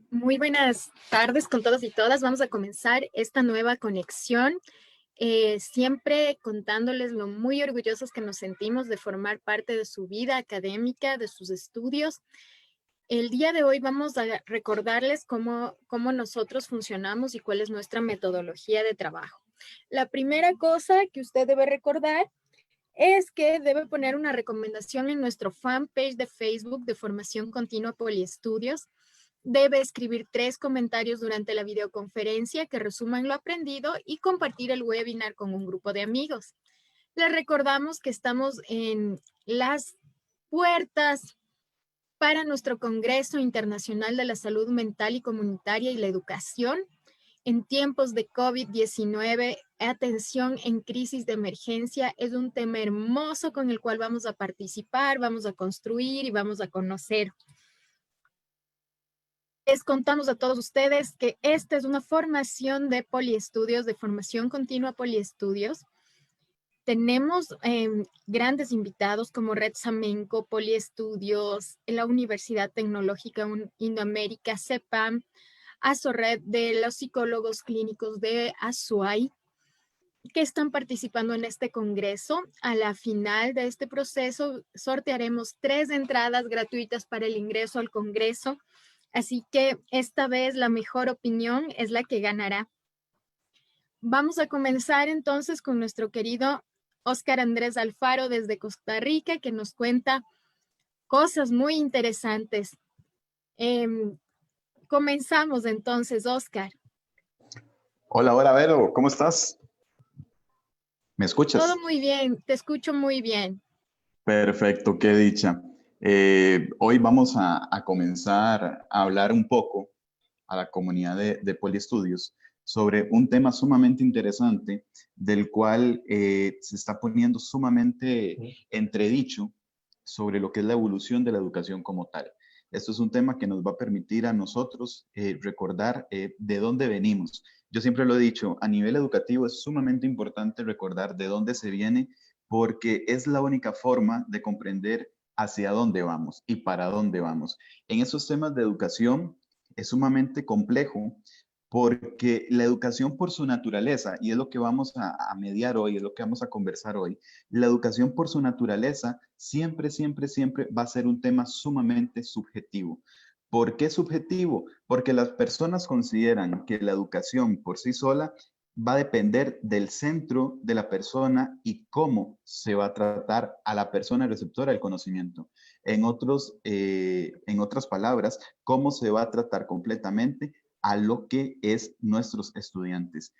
Muy buenas tardes con todos y todas. Vamos a comenzar esta nueva conexión, siempre contándoles lo muy orgullosos que nos sentimos de formar parte de su vida académica, de sus estudios. El día de hoy vamos a recordarles cómo nosotros funcionamos y cuál es nuestra metodología de trabajo. La primera cosa que usted debe recordar es que debe poner una recomendación en nuestro fanpage de Facebook de Formación Continua Poliestudios. Debe escribir 3 comentarios durante la videoconferencia que resuman lo aprendido y compartir el webinar con un grupo de amigos. Les recordamos que estamos en las puertas para nuestro Congreso Internacional de la Salud Mental y Comunitaria y la Educación. En tiempos de COVID-19, atención en crisis de emergencia es un tema hermoso con el cual vamos a participar, vamos a construir y vamos a conocer. Les contamos a todos ustedes que esta es una formación de poliestudios, de formación continua poliestudios. Tenemos grandes invitados como Red Samenco, Poliestudios, la Universidad Tecnológica Indoamérica, CEPAM, ASORED, de los psicólogos clínicos de ASUAI, que están participando en este congreso. A la final de este proceso sortearemos 3 entradas gratuitas para el ingreso al congreso. Así que esta vez la mejor opinión es la que ganará. Vamos a comenzar entonces con nuestro querido Óscar Andrés Alfaro desde Costa Rica, que nos cuenta cosas muy interesantes. Comenzamos entonces, Óscar. Hola, hola, Vero, ¿cómo estás? ¿Me Todo escuchas? muy bien, te escucho muy bien. Perfecto, qué dicha. Hoy vamos a comenzar a hablar un poco a la comunidad de Poliestudios sobre un tema sumamente interesante del cual se está poniendo sumamente entredicho sobre lo que es la evolución de la educación como tal. Esto es un tema que nos va a permitir a nosotros recordar de dónde venimos. Yo siempre lo he dicho, a nivel educativo es sumamente importante recordar de dónde se viene porque es la única forma de comprender hacia dónde vamos y para dónde vamos. En esos temas de educación es sumamente complejo porque la educación por su naturaleza, y es lo que vamos a mediar hoy, es lo que vamos a conversar hoy, la educación por su naturaleza siempre, siempre, siempre va a ser un tema sumamente subjetivo. ¿Por qué subjetivo? Porque las personas consideran que la educación por sí sola va a depender del centro de la persona y cómo se va a tratar a la persona receptora del conocimiento. En otras palabras, cómo se va a tratar completamente a lo que es nuestros estudiantes.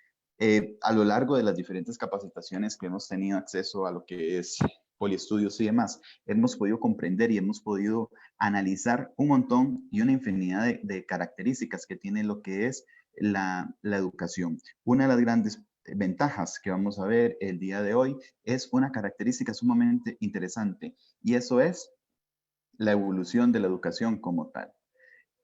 A lo largo de las diferentes capacitaciones que hemos tenido acceso a lo que es poliestudios y demás, hemos podido comprender y hemos podido analizar un montón y una infinidad de características que tiene lo que es la educación. Una de las grandes ventajas que vamos a ver el día de hoy es una característica sumamente interesante y eso es la evolución de la educación como tal.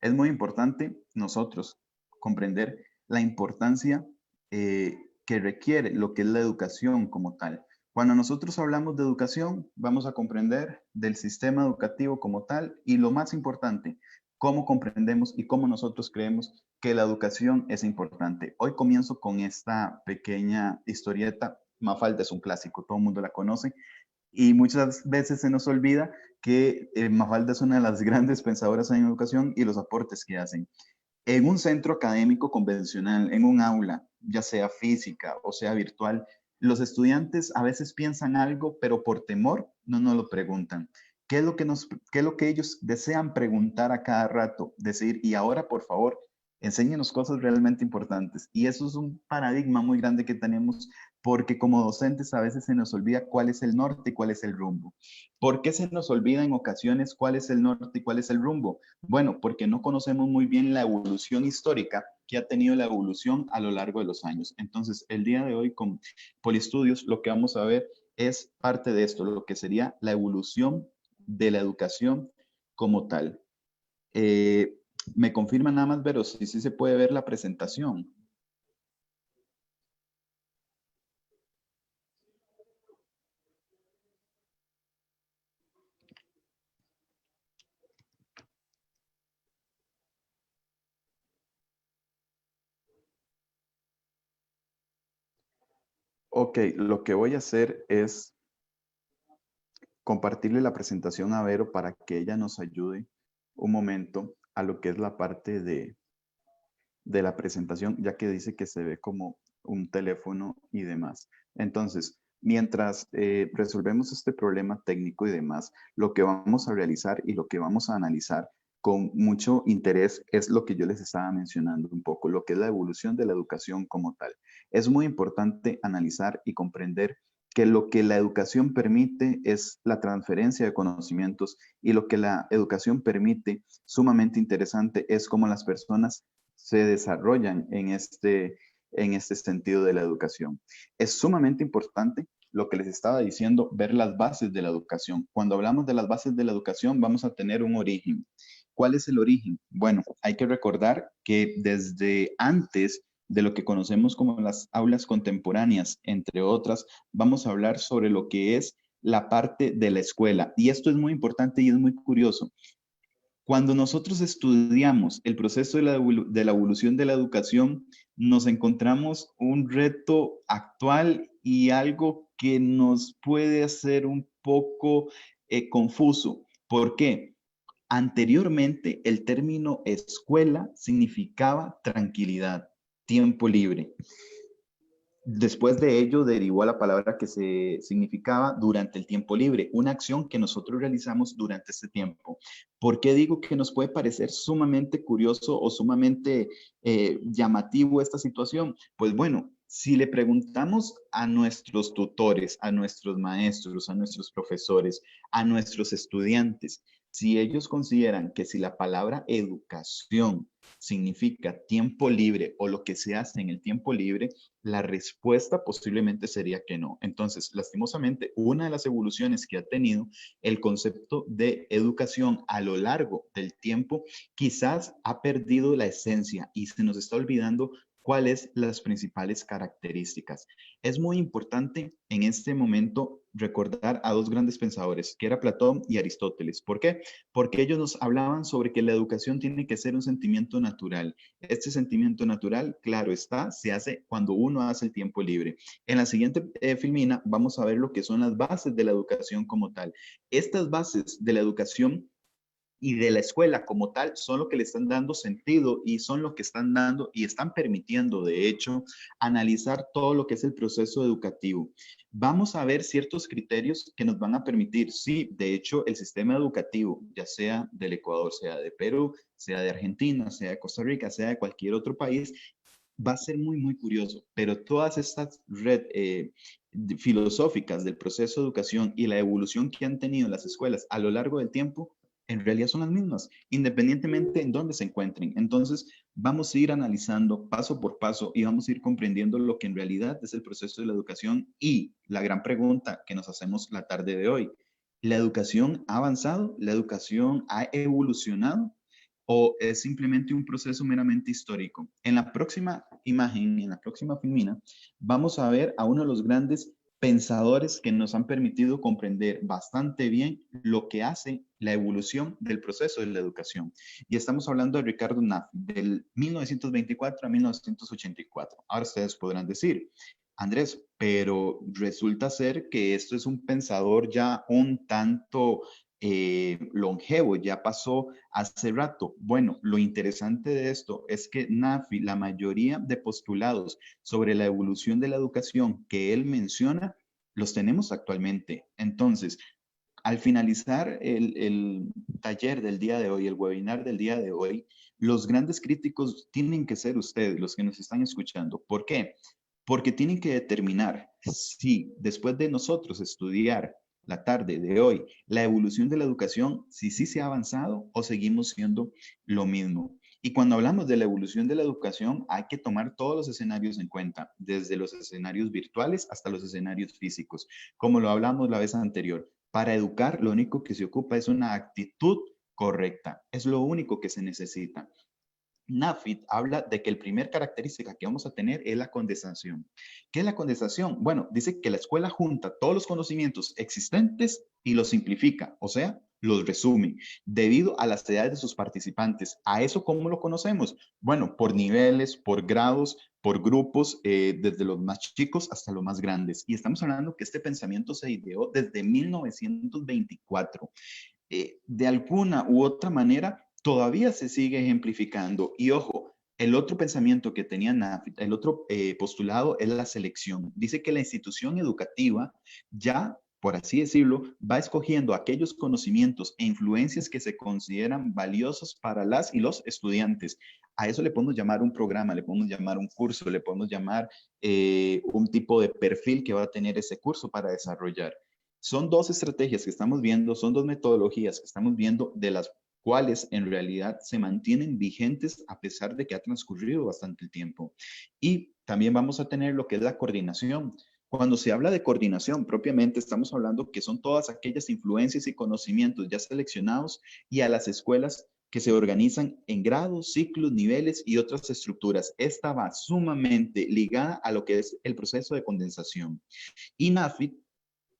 Es muy importante nosotros comprender la importancia que requiere lo que es la educación como tal. Cuando nosotros hablamos de educación, vamos a comprender del sistema educativo como tal y lo más importante, cómo comprendemos y cómo nosotros creemos que la educación es importante. Hoy comienzo con esta pequeña historieta. Mafalda es un clásico, todo el mundo la conoce, y muchas veces se nos olvida que Mafalda es una de las grandes pensadoras en educación y los aportes que hacen. En un centro académico convencional, en un aula, ya sea física o sea virtual, los estudiantes a veces piensan algo, pero por temor no nos lo preguntan. ¿Qué es lo que ellos desean preguntar a cada rato? Decir, y ahora, por favor, enséñenos cosas realmente importantes. Y eso es un paradigma muy grande que tenemos porque como docentes a veces se nos olvida cuál es el norte y cuál es el rumbo. ¿Por qué se nos olvida en ocasiones cuál es el norte y cuál es el rumbo? Bueno, porque no conocemos muy bien la evolución histórica que ha tenido la evolución a lo largo de los años. Entonces, el día de hoy con Poliestudios, lo que vamos a ver es parte de esto, lo que sería la evolución de la educación como tal. Eh, Me confirma nada más, pero si sí se puede ver la presentación. Ok, lo que voy a hacer es compartirle la presentación a Vero para que ella nos ayude un momento a lo que es la parte de la presentación, ya que dice que se ve como un teléfono y demás. Entonces, mientras resolvemos este problema técnico y demás, lo que vamos a realizar y lo que vamos a analizar con mucho interés es lo que yo les estaba mencionando un poco, lo que es la evolución de la educación como tal. Es muy importante analizar y comprender que lo que la educación permite es la transferencia de conocimientos y lo que la educación permite, sumamente interesante, es cómo las personas se desarrollan en este sentido de la educación. Es sumamente importante lo que les estaba diciendo, ver las bases de la educación. Cuando hablamos de las bases de la educación, vamos a tener un origen. ¿Cuál es el origen? Bueno, hay que recordar que desde antes de lo que conocemos como las aulas contemporáneas, entre otras, vamos a hablar sobre lo que es la parte de la escuela. Y esto es muy importante y es muy curioso. Cuando nosotros estudiamos el proceso de la evolución de la educación, nos encontramos un reto actual y algo que nos puede hacer un poco confuso. ¿Por qué? Anteriormente, el término escuela significaba tranquilidad, tiempo libre. Después de ello derivó a la palabra que se significaba durante el tiempo libre, una acción que nosotros realizamos durante este tiempo. ¿Por qué digo que nos puede parecer sumamente curioso o sumamente llamativo esta situación? Pues bueno, si le preguntamos a nuestros tutores, a nuestros maestros, a nuestros profesores, a nuestros estudiantes, si ellos consideran que si la palabra educación significa tiempo libre o lo que se hace en el tiempo libre, la respuesta posiblemente sería que no. Entonces, lastimosamente, una de las evoluciones que ha tenido el concepto de educación a lo largo del tiempo quizás ha perdido la esencia y se nos está olvidando cuáles las principales características. Es muy importante en este momento recordar a dos grandes pensadores, que era Platón y Aristóteles. ¿Por qué? Porque ellos nos hablaban sobre que la educación tiene que ser un sentimiento natural. Este sentimiento natural, claro está, se hace cuando uno hace el tiempo libre. En la siguiente filmina vamos a ver lo que son las bases de la educación como tal. Estas bases de la educación y de la escuela como tal son lo que le están dando sentido y son lo que están dando y están permitiendo, de hecho, analizar todo lo que es el proceso educativo. Vamos a ver ciertos criterios que nos van a permitir, sí, de hecho, el sistema educativo, ya sea del Ecuador, sea de Perú, sea de Argentina, sea de Costa Rica, sea de cualquier otro país, va a ser muy, muy curioso, pero todas estas filosóficas del proceso de educación y la evolución que han tenido las escuelas a lo largo del tiempo en realidad son las mismas, independientemente en dónde se encuentren. Entonces, vamos a ir analizando paso por paso y vamos a ir comprendiendo lo que en realidad es el proceso de la educación y la gran pregunta que nos hacemos la tarde de hoy. ¿La educación ha avanzado? ¿La educación ha evolucionado? ¿O es simplemente un proceso meramente histórico? En la próxima imagen, en la próxima filmina, vamos a ver a uno de los grandes pensadores que nos han permitido comprender bastante bien lo que hace la evolución del proceso de la educación. Y estamos hablando de Ricardo Naff, del 1924 a 1984. Ahora ustedes podrán decir, Andrés, pero resulta ser que esto es un pensador ya un tanto longevo, ya pasó hace rato. Bueno, lo interesante de esto es que Nafi, la mayoría de postulados sobre la evolución de la educación que él menciona, los tenemos actualmente. Entonces, al finalizar el taller del día de hoy, el webinar del día de hoy, los grandes críticos tienen que ser ustedes, los que nos están escuchando. ¿Por qué? Porque tienen que determinar si después de nosotros estudiar la tarde de hoy la evolución de la educación, si sí se ha avanzado o seguimos siendo lo mismo. Y cuando hablamos de la evolución de la educación, hay que tomar todos los escenarios en cuenta, desde los escenarios virtuales hasta los escenarios físicos, como lo hablamos la vez anterior. Para educar, lo único que se ocupa es una actitud correcta. Es lo único que se necesita. Nafit habla de que la primera característica que vamos a tener es la condensación. ¿Qué es la condensación? Bueno, dice que la escuela junta todos los conocimientos existentes y los simplifica, o sea, los resume, debido a las edades de sus participantes. ¿A eso cómo lo conocemos? Bueno, por niveles, por grados, por grupos, desde los más chicos hasta los más grandes. Y estamos hablando que este pensamiento se ideó desde 1924. De alguna u otra manera, todavía se sigue ejemplificando. Y ojo, el otro pensamiento que tenía NAFIT, el otro postulado es la selección. Dice que la institución educativa ya, por así decirlo, va escogiendo aquellos conocimientos e influencias que se consideran valiosos para las y los estudiantes. A eso le podemos llamar un programa, le podemos llamar un curso, le podemos llamar un tipo de perfil que va a tener ese curso para desarrollar. Son dos estrategias que estamos viendo, son dos metodologías que estamos viendo, de las cuales en realidad se mantienen vigentes a pesar de que ha transcurrido bastante el tiempo. Y también vamos a tener lo que es la coordinación. Cuando se habla de coordinación, propiamente estamos hablando que son todas aquellas influencias y conocimientos ya seleccionados y a las escuelas que se organizan en grados, ciclos, niveles y otras estructuras. Esta va sumamente ligada a lo que es el proceso de condensación. Y NAFIT,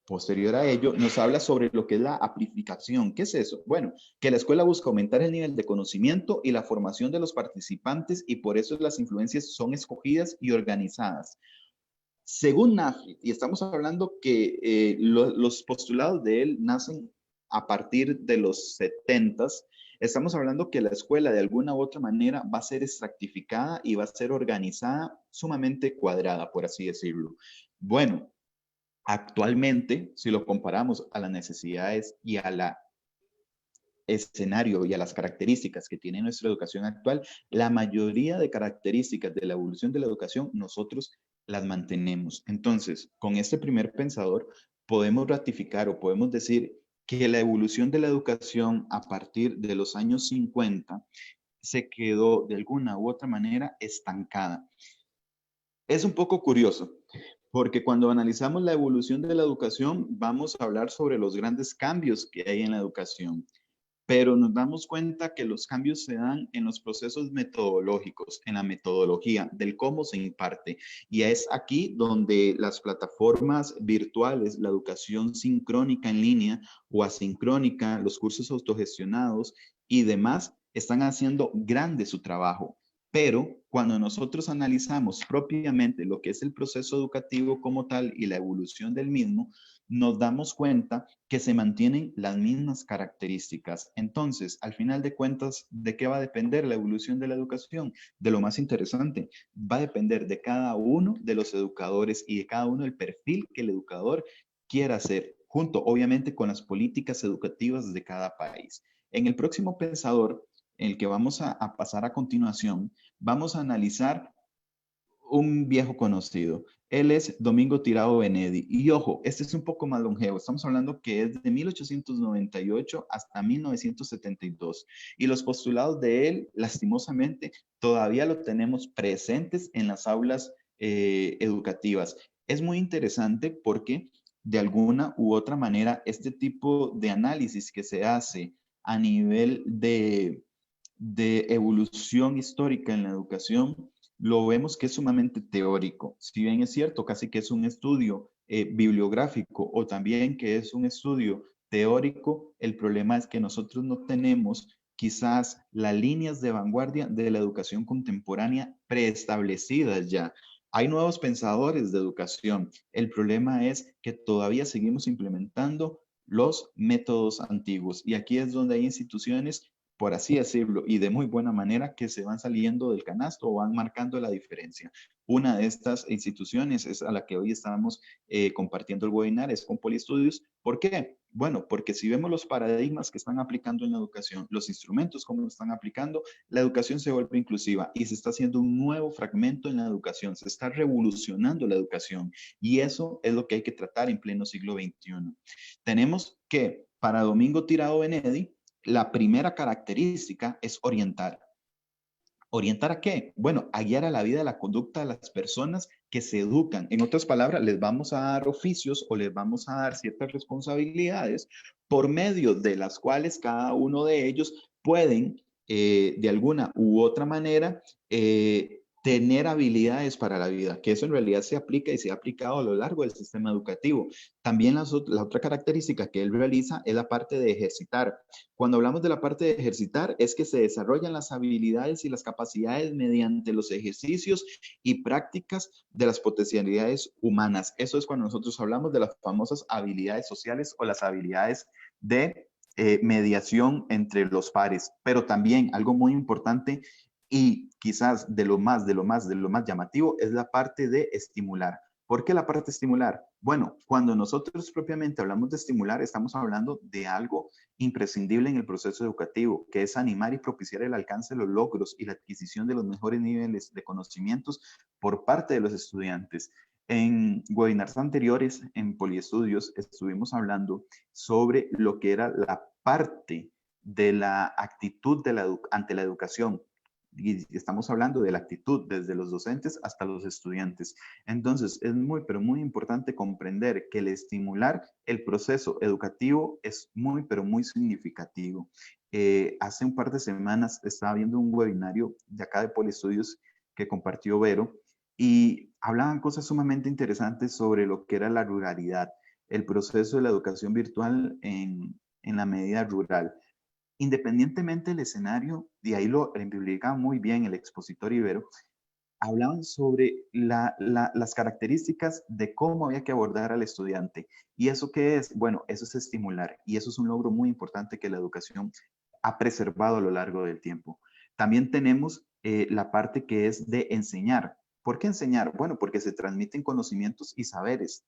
posterior a ello, nos habla sobre lo que es la amplificación. ¿Qué es eso? Bueno, que la escuela busca aumentar el nivel de conocimiento y la formación de los participantes, y por eso las influencias son escogidas y organizadas. Según NAFIT, y estamos hablando que los postulados de él nacen a partir de los 70s, estamos hablando que la escuela de alguna u otra manera va a ser estratificada y va a ser organizada sumamente cuadrada, por así decirlo. Bueno, actualmente, si lo comparamos a las necesidades y a la escenario y a las características que tiene nuestra educación actual, la mayoría de características de la evolución de la educación nosotros las mantenemos. Entonces, con este primer pensador podemos ratificar o podemos decir que la evolución de la educación a partir de los años 50 se quedó de alguna u otra manera estancada. Es un poco curioso, porque cuando analizamos la evolución de la educación, vamos a hablar sobre los grandes cambios que hay en la educación, pero nos damos cuenta que los cambios se dan en los procesos metodológicos, en la metodología del cómo se imparte. Y es aquí donde las plataformas virtuales, la educación sincrónica en línea o asincrónica, los cursos autogestionados y demás, están haciendo grande su trabajo. Pero cuando nosotros analizamos propiamente lo que es el proceso educativo como tal y la evolución del mismo, nos damos cuenta que se mantienen las mismas características. Entonces, al final de cuentas, ¿de qué va a depender la evolución de la educación? De lo más interesante, va a depender de cada uno de los educadores y de cada uno del perfil que el educador quiera hacer, junto obviamente con las políticas educativas de cada país. En el próximo pensador, el que vamos a pasar a continuación, vamos a analizar un viejo conocido. Él es Domingo Tirado Benedi. Y ojo, este es un poco más longevo. Estamos hablando que es de 1898 hasta 1972. Y los postulados de él, lastimosamente, todavía lo tenemos presentes en las aulas educativas. Es muy interesante porque de alguna u otra manera este tipo de análisis que se hace a nivel de evolución histórica en la educación, lo vemos que es sumamente teórico. Si bien es cierto, casi que es un estudio bibliográfico o también que es un estudio teórico, el problema es que nosotros no tenemos quizás las líneas de vanguardia de la educación contemporánea preestablecidas ya. Hay nuevos pensadores de educación. El problema es que todavía seguimos implementando los métodos antiguos, y aquí es donde hay instituciones, por así decirlo, y de muy buena manera, que se van saliendo del canasto o van marcando la diferencia. Una de estas instituciones es a la que hoy estamos compartiendo el webinar, es con Poliestudios. ¿Por qué? Bueno, porque si vemos los paradigmas que están aplicando en la educación, los instrumentos como lo están aplicando, la educación se vuelve inclusiva y se está haciendo un nuevo fragmento en la educación, se está revolucionando la educación, y eso es lo que hay que tratar en pleno siglo XXI. Tenemos que, para Domingo Tirado Benedi, la primera característica es orientar. ¿Orientar a qué? Bueno, a guiar a la vida, a la conducta de las personas que se educan. En otras palabras, les vamos a dar oficios o les vamos a dar ciertas responsabilidades por medio de las cuales cada uno de ellos pueden, de alguna u otra manera, tener habilidades para la vida, que eso en realidad se aplica y se ha aplicado a lo largo del sistema educativo. También la otra característica que él realiza es la parte de ejercitar. Cuando hablamos de la parte de ejercitar, es que se desarrollan las habilidades y las capacidades mediante los ejercicios y prácticas de las potencialidades humanas. Eso es cuando nosotros hablamos de las famosas habilidades sociales o las habilidades de mediación entre los pares. Pero también algo muy importante y quizás de lo más llamativo es la parte de estimular. ¿Por qué la parte estimular? Bueno, cuando nosotros propiamente hablamos de estimular, estamos hablando de algo imprescindible en el proceso educativo, que es animar y propiciar el alcance de los logros y la adquisición de los mejores niveles de conocimientos por parte de los estudiantes. En webinars anteriores, en Poliestudios, estuvimos hablando sobre lo que era la parte de la actitud ante la educación. Y estamos hablando de la actitud desde los docentes hasta los estudiantes. Entonces, es muy, pero muy importante comprender que el estimular el proceso educativo es muy, pero muy significativo. Hace un par de semanas estaba viendo un webinario de acá de Poliestudios que compartió Vero y hablaban cosas sumamente interesantes sobre lo que era la ruralidad, el proceso de la educación virtual en la medida rural. Independientemente del escenario, y ahí lo ejemplificaba muy bien el expositor Ibero, hablaban sobre las características de cómo había que abordar al estudiante. ¿Y eso qué es? Bueno, eso es estimular, y eso es un logro muy importante que la educación ha preservado a lo largo del tiempo. También tenemos la parte que es de enseñar. ¿Por qué enseñar? Bueno, porque se transmiten conocimientos y saberes.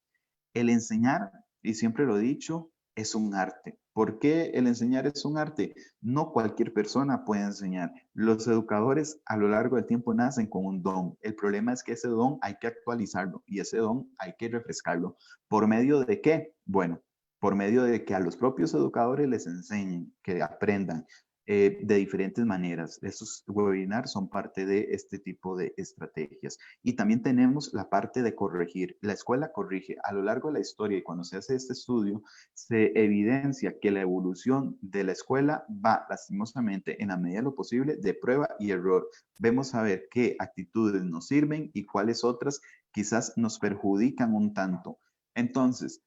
El enseñar, y siempre lo he dicho, es un arte. ¿Por qué el enseñar es un arte? No cualquier persona puede enseñar. Los educadores a lo largo del tiempo nacen con un don. El problema es que ese don hay que actualizarlo y ese don hay que refrescarlo. ¿Por medio de qué? Bueno, por medio de que a los propios educadores les enseñen, que aprendan de diferentes maneras. Estos webinars son parte de este tipo de estrategias. Y también tenemos la parte de corregir. La escuela corrige. A lo largo de la historia y cuando se hace este estudio, se evidencia que la evolución de la escuela va lastimosamente en la medida de lo posible de prueba y error. Vemos a ver qué actitudes nos sirven y cuáles otras quizás nos perjudican un tanto. Entonces,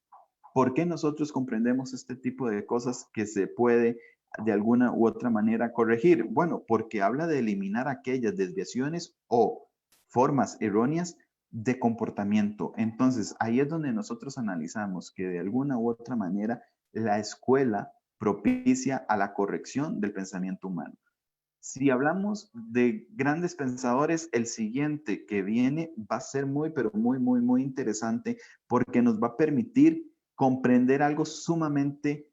¿por qué nosotros comprendemos este tipo de cosas que se puede de alguna u otra manera corregir? Bueno, porque habla de eliminar aquellas desviaciones o formas erróneas de comportamiento. Entonces, ahí es donde nosotros analizamos que de alguna u otra manera la escuela propicia a la corrección del pensamiento humano. Si hablamos de grandes pensadores, el siguiente que viene va a ser muy, pero muy, muy, muy interesante porque nos va a permitir comprender algo sumamente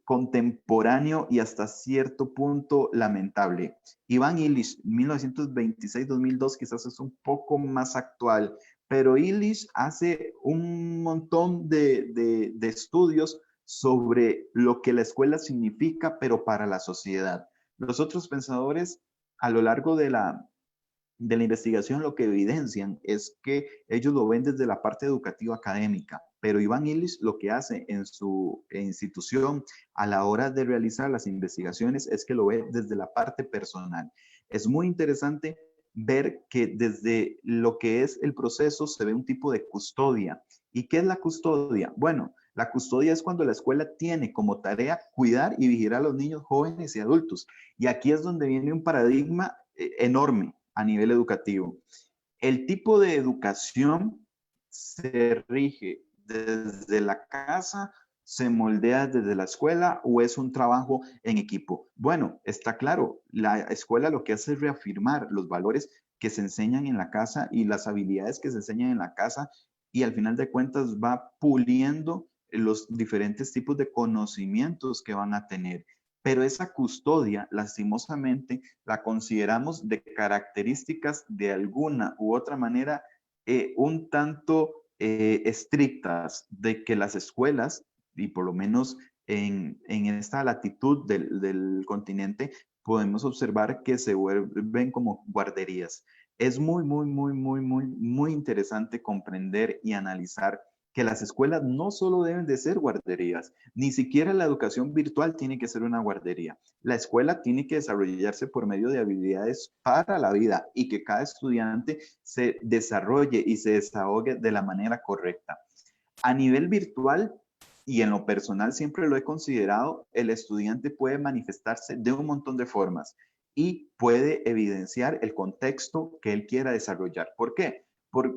contemporáneo y hasta cierto punto lamentable. Iván Illich, 1926-2002, quizás es un poco más actual, pero Illich hace un montón de estudios sobre lo que la escuela significa, pero para la sociedad. Los otros pensadores a lo largo de la investigación lo que evidencian es que ellos lo ven desde la parte educativa académica, pero Iván Illich lo que hace en su institución a la hora de realizar las investigaciones es que lo ve desde la parte personal. Es muy interesante ver que desde lo que es el proceso se ve un tipo de custodia. ¿Y qué es la custodia? Bueno, la custodia es cuando la escuela tiene como tarea cuidar y vigilar a los niños, jóvenes y adultos. Y aquí es donde viene un paradigma enorme a nivel educativo. El tipo de educación se rige desde la casa, se moldea desde la escuela o es un trabajo en equipo. Bueno, está claro, la escuela lo que hace es reafirmar los valores que se enseñan en la casa y las habilidades que se enseñan en la casa y al final de cuentas va puliendo los diferentes tipos de conocimientos que van a tener. Pero esa custodia, lastimosamente, la consideramos de características de alguna u otra manera un tanto estrictas, de que las escuelas, y por lo menos en esta latitud del continente, podemos observar que se vuelven como guarderías. Es muy, muy, muy, muy, muy, muy interesante comprender y analizar que las escuelas no solo deben de ser guarderías, ni siquiera la educación virtual tiene que ser una guardería. La escuela tiene que desarrollarse por medio de habilidades para la vida y que cada estudiante se desarrolle y se desahogue de la manera correcta. A nivel virtual y en lo personal siempre lo he considerado, el estudiante puede manifestarse de un montón de formas y puede evidenciar el contexto que él quiera desarrollar. ¿Por qué?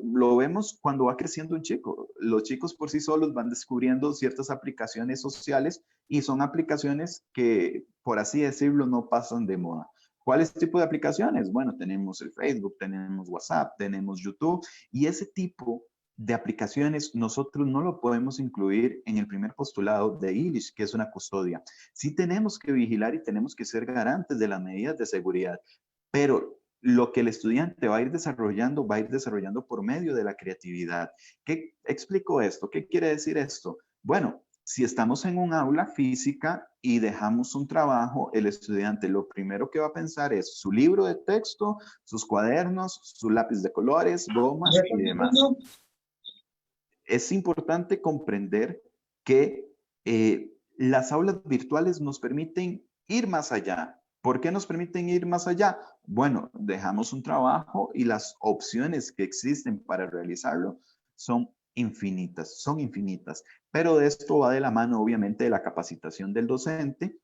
Lo vemos cuando va creciendo un chico. Los chicos por sí solos van descubriendo ciertas aplicaciones sociales y son aplicaciones que, por así decirlo, no pasan de moda. ¿Cuáles tipo de aplicaciones? Bueno, tenemos el Facebook, tenemos WhatsApp, tenemos YouTube y ese tipo de aplicaciones nosotros no lo podemos incluir en el primer postulado de ILISH, que es una custodia. Sí tenemos que vigilar y tenemos que ser garantes de las medidas de seguridad, pero lo que el estudiante va a ir desarrollando por medio de la creatividad. ¿Qué explico esto? ¿Qué quiere decir esto? Bueno, si estamos en un aula física y dejamos un trabajo, el estudiante lo primero que va a pensar es su libro de texto, sus cuadernos, su lápiz de colores, gomas y demás. Es importante comprender que las aulas virtuales nos permiten ir más allá. ¿Por qué nos permiten ir más allá? Bueno, dejamos un trabajo y las opciones que existen para realizarlo son infinitas. Pero de esto va de la mano, obviamente, de la capacitación del docente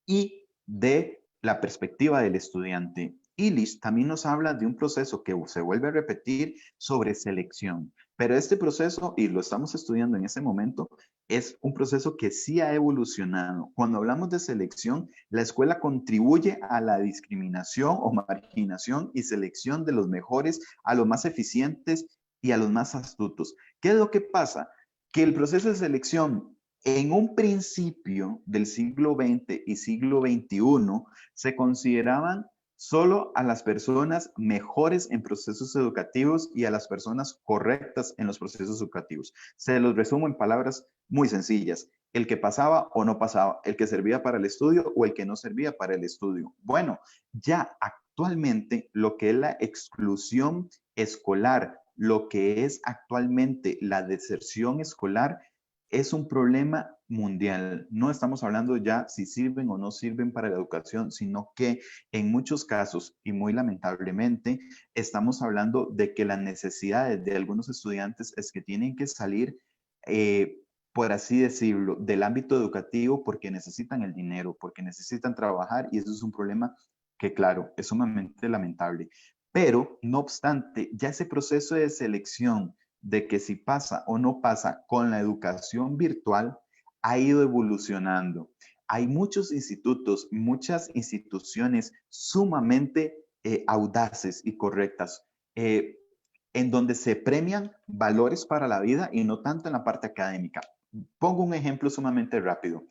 y de la perspectiva del estudiante. ILIS también nos habla de un proceso que se vuelve a repetir sobre selección, pero este proceso, y lo estamos estudiando en este momento, es un proceso que sí ha evolucionado. Cuando hablamos de selección, la escuela contribuye a la discriminación o marginación y selección de los mejores a los más eficientes y a los más astutos. ¿Qué es lo que pasa? Que el proceso de selección en un principio del siglo XX y siglo XXI se consideraban solo a las personas mejores en procesos educativos y a las personas correctas en los procesos educativos. Se los resumo en palabras muy sencillas. El que pasaba o no pasaba, el que servía para el estudio o el que no servía para el estudio. Bueno, ya actualmente lo que es la exclusión escolar, lo que es actualmente la deserción escolar, es un problema mundial. No estamos hablando ya si sirven o no sirven para la educación, sino que en muchos casos, y muy lamentablemente, estamos hablando de que las necesidades de algunos estudiantes es que tienen que salir, por así decirlo, del ámbito educativo porque necesitan el dinero, porque necesitan trabajar, y eso es un problema que, claro, es sumamente lamentable. Pero, no obstante, ya ese proceso de selección de que si pasa o no pasa con la educación virtual ha ido evolucionando. Hay muchos institutos, muchas instituciones sumamente audaces y correctas, en donde se premian valores para la vida y no tanto en la parte académica. Pongo un ejemplo sumamente rápido.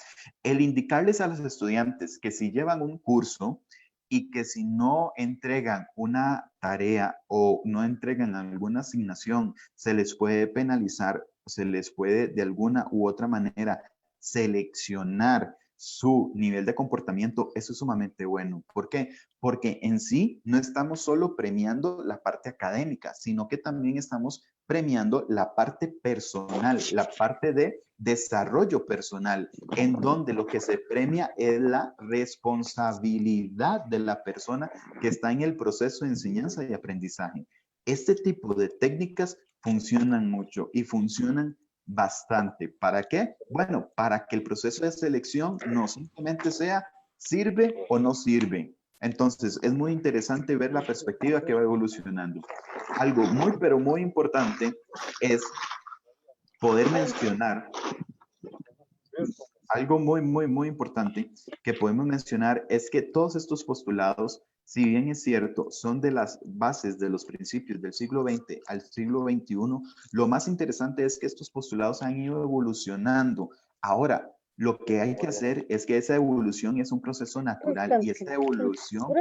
El indicarles a los estudiantes que si llevan un curso y que si no entregan una tarea o no entregan alguna asignación, se les puede penalizar, se les puede de alguna u otra manera seleccionar su nivel de comportamiento. Eso es sumamente bueno. ¿Por qué? Porque en sí no estamos solo premiando la parte académica, sino que también estamos premiando la parte personal, la parte de desarrollo personal, en donde lo que se premia es la responsabilidad de la persona que está en el proceso de enseñanza y aprendizaje. Este tipo de técnicas funcionan mucho y funcionan bastante. ¿Para qué? Bueno, para que el proceso de selección no simplemente sea sirve o no sirve. Entonces, es muy interesante ver la perspectiva que va evolucionando. Algo muy, pero muy importante es poder mencionar, algo muy importante que podemos mencionar es que todos estos postulados, si bien es cierto, son de las bases de los principios del siglo XX al siglo XXI, lo más interesante es que estos postulados han ido evolucionando. Ahora, lo que hay que hacer es que esa evolución es un proceso natural y esta evolución,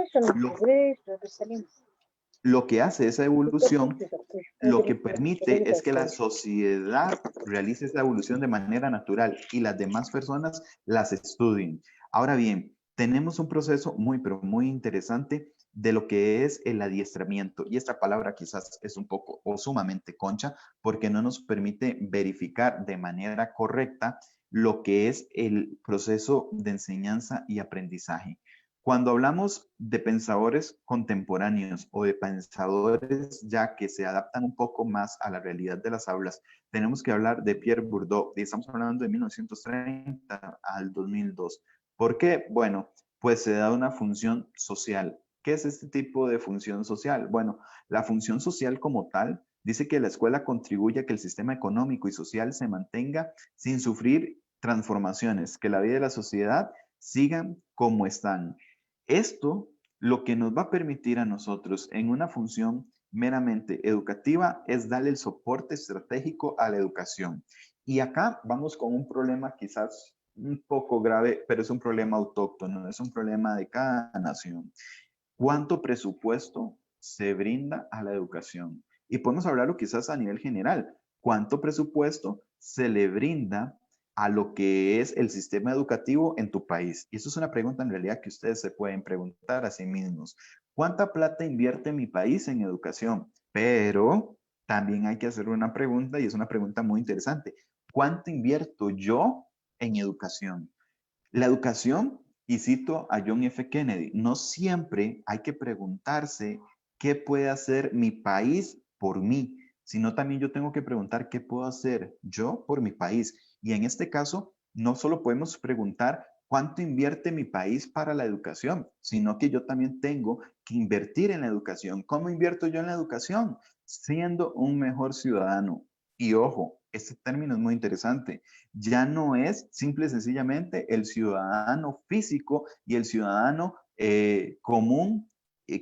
lo que hace esa evolución, lo que permite es que la sociedad realice esa evolución de manera natural y las demás personas las estudien. Ahora bien, tenemos un proceso muy, pero muy interesante de lo que es el adiestramiento. Y esta palabra quizás es un poco o sumamente concha porque no nos permite verificar de manera correcta lo que es el proceso de enseñanza y aprendizaje. Cuando hablamos de pensadores contemporáneos o de pensadores ya que se adaptan un poco más a la realidad de las aulas, tenemos que hablar de Pierre Bourdieu, y estamos hablando de 1930 al 2002. ¿Por qué? Bueno, pues se da una función social. ¿Qué es este tipo de función social? Bueno, la función social como tal dice que la escuela contribuye a que el sistema económico y social se mantenga sin sufrir transformaciones, que la vida de la sociedad sigan como están. Esto lo que nos va a permitir a nosotros en una función meramente educativa es darle el soporte estratégico a la educación. Y acá vamos con un problema quizás un poco grave, pero es un problema autóctono, es un problema de cada nación. ¿Cuánto presupuesto se brinda a la educación? Y podemos hablarlo quizás a nivel general. ¿Cuánto presupuesto se le brinda a lo que es el sistema educativo en tu país? Y eso es una pregunta en realidad que ustedes se pueden preguntar a sí mismos. ¿Cuánta plata invierte mi país en educación? Pero también hay que hacer una pregunta y es una pregunta muy interesante. ¿Cuánto invierto yo en educación? La educación, y cito a John F. Kennedy, no siempre hay que preguntarse qué puede hacer mi país por mí, sino también yo tengo que preguntar qué puedo hacer yo por mi país. Y en este caso, no solo podemos preguntar cuánto invierte mi país para la educación, sino que yo también tengo que invertir en la educación. ¿Cómo invierto yo en la educación? Siendo un mejor ciudadano. Y ojo, este término es muy interesante, ya no es simple y sencillamente el ciudadano físico y el ciudadano común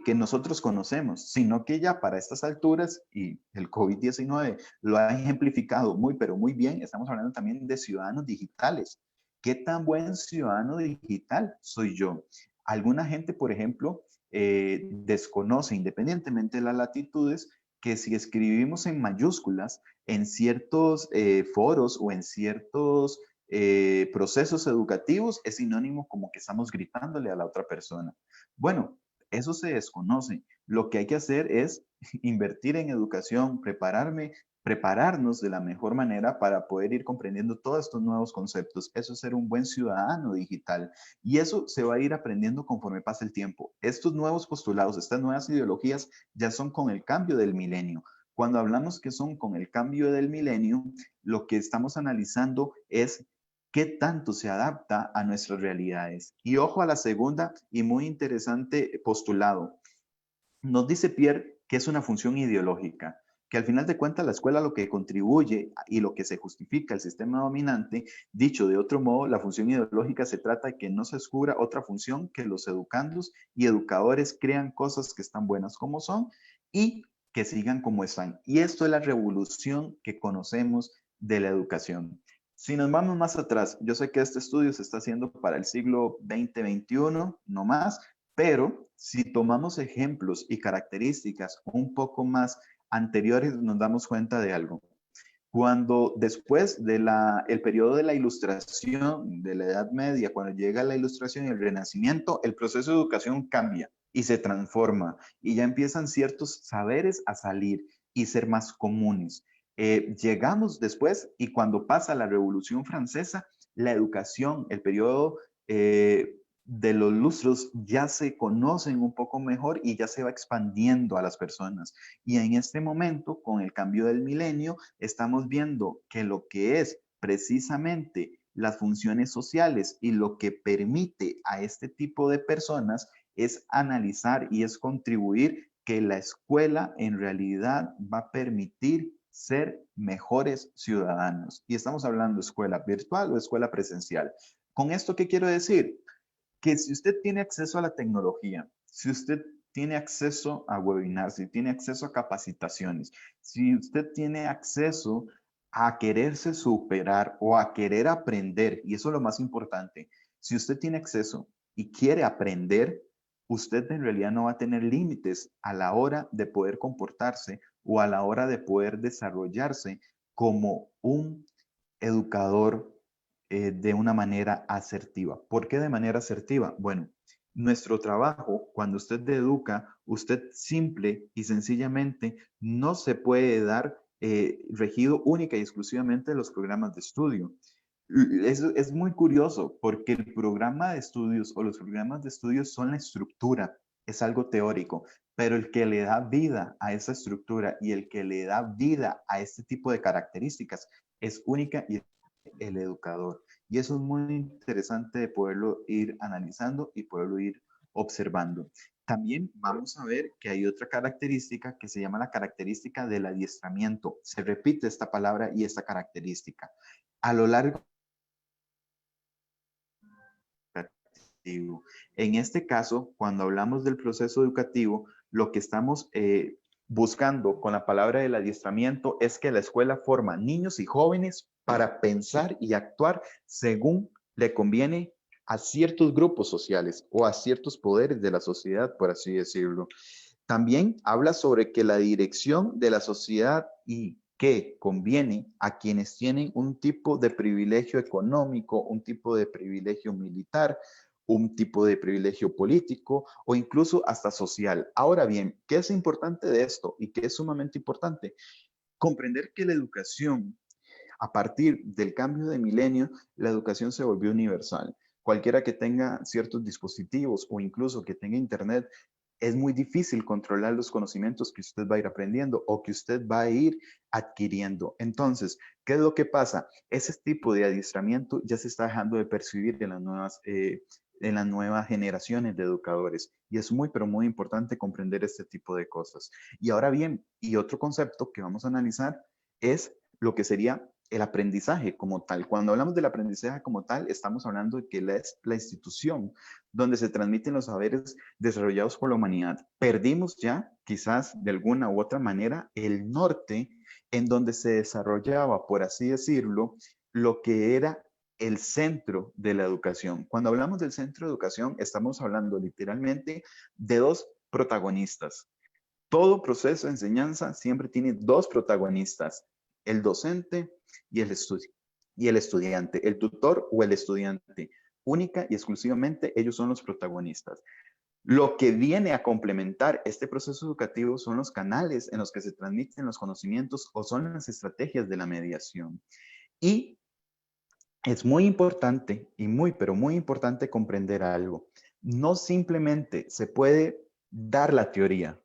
que nosotros conocemos, sino que ya para estas alturas, y el COVID-19 lo ha ejemplificado muy, pero muy bien, estamos hablando también de ciudadanos digitales. ¿Qué tan buen ciudadano digital soy yo? Alguna gente, por ejemplo, desconoce, independientemente de las latitudes, que si escribimos en mayúsculas en ciertos foros o en ciertos procesos educativos es sinónimo como que estamos gritándole a la otra persona. Bueno, eso se desconoce. Lo que hay que hacer es invertir en educación, prepararnos de la mejor manera para poder ir comprendiendo todos estos nuevos conceptos. Eso es ser un buen ciudadano digital. Y eso se va a ir aprendiendo conforme pasa el tiempo. Estos nuevos postulados, estas nuevas ideologías ya son con el cambio del milenio. Cuando hablamos que son con el cambio del milenio, lo que estamos analizando es qué tanto se adapta a nuestras realidades. Y ojo a la segunda y muy interesante postulado. Nos dice Pierre que es una función ideológica, que al final de cuentas la escuela lo que contribuye y lo que se justifica el sistema dominante, dicho de otro modo, la función ideológica se trata de que no se descubra otra función que los educandos y educadores crean cosas que están buenas como son y que sigan como están. Y esto es la revolución que conocemos de la educación. Si nos vamos más atrás, yo sé que este estudio se está haciendo para el siglo XX-XXI, no más, pero si tomamos ejemplos y características un poco más anteriores, nos damos cuenta de algo. Cuando después de el periodo de la ilustración, de la Edad Media, cuando llega la ilustración y el Renacimiento, el proceso de educación cambia y se transforma y ya empiezan ciertos saberes a salir y ser más comunes. Llegamos después y cuando pasa la Revolución Francesa, la educación, el periodo de los lustros ya se conocen un poco mejor y ya se va expandiendo a las personas. Y en este momento, con el cambio del milenio, estamos viendo que lo que es precisamente las funciones sociales y lo que permite a este tipo de personas es analizar y es contribuir que la escuela en realidad va a permitir ser mejores ciudadanos. Y estamos hablando de escuela virtual o escuela presencial. ¿Con esto qué quiero decir? Que si usted tiene acceso a la tecnología, si usted tiene acceso a webinars, si tiene acceso a capacitaciones, si usted tiene acceso a quererse superar o a querer aprender, y eso es lo más importante, si usted tiene acceso y quiere aprender, usted en realidad no va a tener límites a la hora de poder comportarse o a la hora de poder desarrollarse como un educador de una manera asertiva. ¿Por qué de manera asertiva? Bueno, nuestro trabajo, cuando usted educa, usted simple y sencillamente no se puede dar regido única y exclusivamente de los programas de estudio. Es muy curioso porque el programa de estudios o los programas de estudios son la estructura, es algo teórico, pero el que le da vida a esa estructura y el que le da vida a este tipo de características es única y el educador. Y eso es muy interesante de poderlo ir analizando y poderlo ir observando. También vamos a ver que hay otra característica que se llama la característica del adiestramiento. Se repite esta palabra y esta característica. A lo largo educativo. En este caso, cuando hablamos del proceso educativo, lo que estamos buscando con la palabra del adiestramiento es que la escuela forma niños y jóvenes para pensar y actuar según le conviene a ciertos grupos sociales o a ciertos poderes de la sociedad, por así decirlo. También habla sobre que la dirección de la sociedad y que conviene a quienes tienen un tipo de privilegio económico, un tipo de privilegio militar, un tipo de privilegio político o incluso hasta social. Ahora bien, ¿qué es importante de esto y qué es sumamente importante? Comprender que la educación, a partir del cambio de milenio, la educación se volvió universal. Cualquiera que tenga ciertos dispositivos o incluso que tenga internet, es muy difícil controlar los conocimientos que usted va a ir aprendiendo o que usted va a ir adquiriendo. Entonces, ¿qué es lo que pasa? Ese tipo de adiestramiento ya se está dejando de percibir en las nuevas generaciones de educadores. Y es muy, pero muy importante comprender este tipo de cosas. Y ahora bien, y otro concepto que vamos a analizar es lo que sería el aprendizaje como tal. Cuando hablamos del aprendizaje como tal, estamos hablando de que es la institución donde se transmiten los saberes desarrollados por la humanidad. Perdimos ya, quizás de alguna u otra manera, el norte en donde se desarrollaba, por así decirlo, lo que era el centro de la educación. Cuando hablamos del centro de educación, estamos hablando literalmente de dos protagonistas. Todo proceso de enseñanza siempre tiene dos protagonistas, el docente y el estudiante, el tutor o el estudiante. Única y exclusivamente ellos son los protagonistas. Lo que viene a complementar este proceso educativo son los canales en los que se transmiten los conocimientos o son las estrategias de la mediación. Y es muy importante y muy, pero muy importante comprender algo. No simplemente se puede dar la teoría,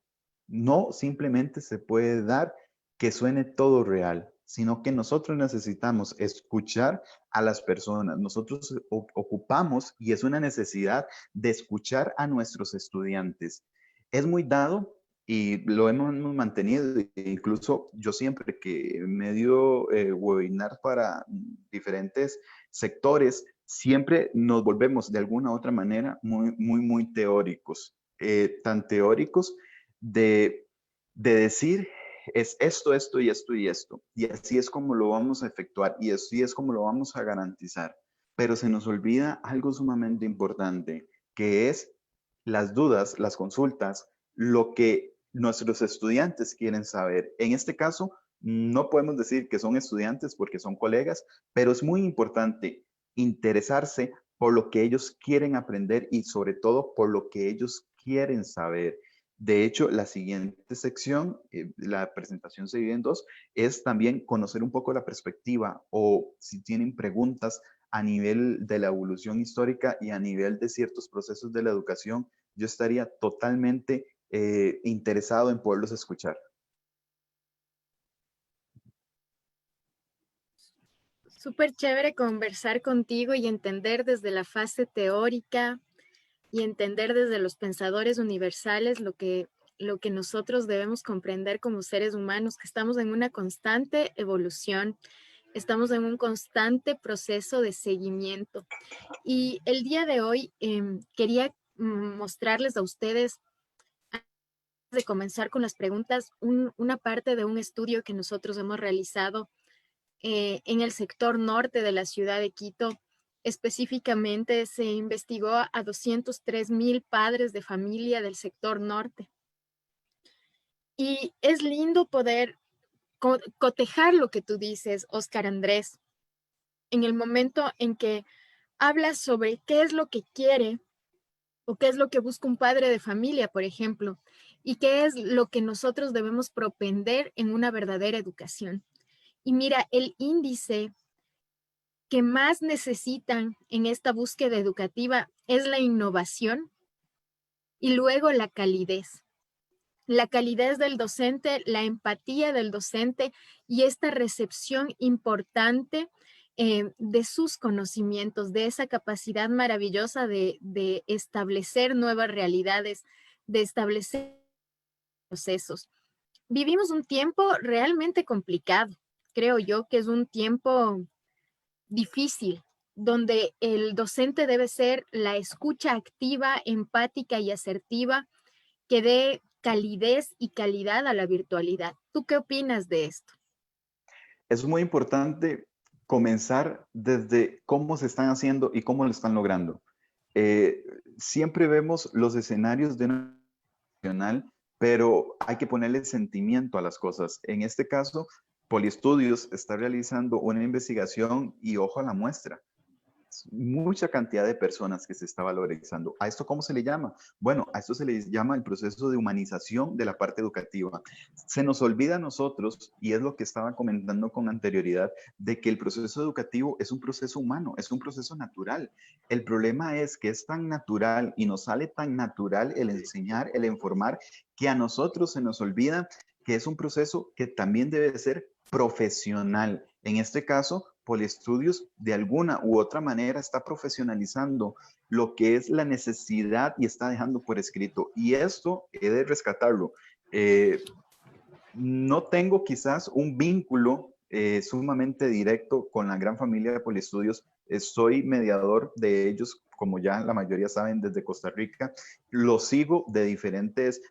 no simplemente se puede dar que suene todo real, sino que nosotros necesitamos escuchar a las personas. Nosotros ocupamos y es una necesidad de escuchar a nuestros estudiantes. Es muy dado y lo hemos mantenido. Incluso yo siempre que me dio webinar para diferentes sectores, siempre nos volvemos de alguna u otra manera muy teóricos. Tan teóricos de, de decir es esto, esto y esto y esto. Y así es como lo vamos a efectuar y así es como lo vamos a garantizar. Pero se nos olvida algo sumamente importante, que es las dudas, las consultas, lo que nuestros estudiantes quieren saber. En este caso, no podemos decir que son estudiantes porque son colegas, pero es muy importante interesarse por lo que ellos quieren aprender y sobre todo por lo que ellos quieren saber. De hecho, la siguiente sección, la presentación se divide en dos, es también conocer un poco la perspectiva o si tienen preguntas a nivel de la evolución histórica y a nivel de ciertos procesos de la educación, yo estaría totalmente interesado en poderlos escuchar. Súper chévere conversar contigo y entender desde la fase teórica y entender desde los pensadores universales lo que nosotros debemos comprender como seres humanos, que estamos en una constante evolución, estamos en un constante proceso de seguimiento. Y el día de hoy quería mostrarles a ustedes, antes de comenzar con las preguntas, una parte de un estudio que nosotros hemos realizado en el sector norte de la ciudad de Quito. Específicamente se investigó a 203,000 padres de familia del sector norte. Y es lindo poder cotejar lo que tú dices, Oscar Andrés, en el momento en que habla sobre qué es lo que quiere o qué es lo que busca un padre de familia, por ejemplo, y qué es lo que nosotros debemos propender en una verdadera educación. Y mira, el índice que más necesitan en esta búsqueda educativa es la innovación y luego la calidez. La calidez del docente, la empatía del docente y esta recepción importante de sus conocimientos, de esa capacidad maravillosa de establecer nuevas realidades, de establecer procesos. Vivimos un tiempo realmente complicado. Creo yo que es un tiempo difícil, donde el docente debe ser la escucha activa, empática y asertiva que dé calidez y calidad a la virtualidad. ¿Tú qué opinas de esto? Es muy importante comenzar desde cómo se están haciendo y cómo lo están logrando. Eh, Siempre vemos los escenarios de una nacional, pero hay que ponerle sentimiento a las cosas. En este caso, Poliestudios está realizando una investigación y ojo a la muestra. Mucha cantidad de personas que se está valorizando. ¿A esto cómo se le llama? Bueno, a esto se le llama el proceso de humanización de la parte educativa. Se nos olvida a nosotros, y es lo que estaba comentando con anterioridad, de que el proceso educativo es un proceso humano, es un proceso natural. El problema es que es tan natural y nos sale tan natural el enseñar, el informar, que a nosotros se nos olvida que es un proceso que también debe ser profesional. En este caso, Poliestudios de alguna u otra manera está profesionalizando lo que es la necesidad y está dejando por escrito. Y esto he de rescatarlo. Eh, no tengo quizás un vínculo sumamente directo con la gran familia de Poliestudios. Soy mediador de ellos, como ya la mayoría saben, desde Costa Rica. Lo sigo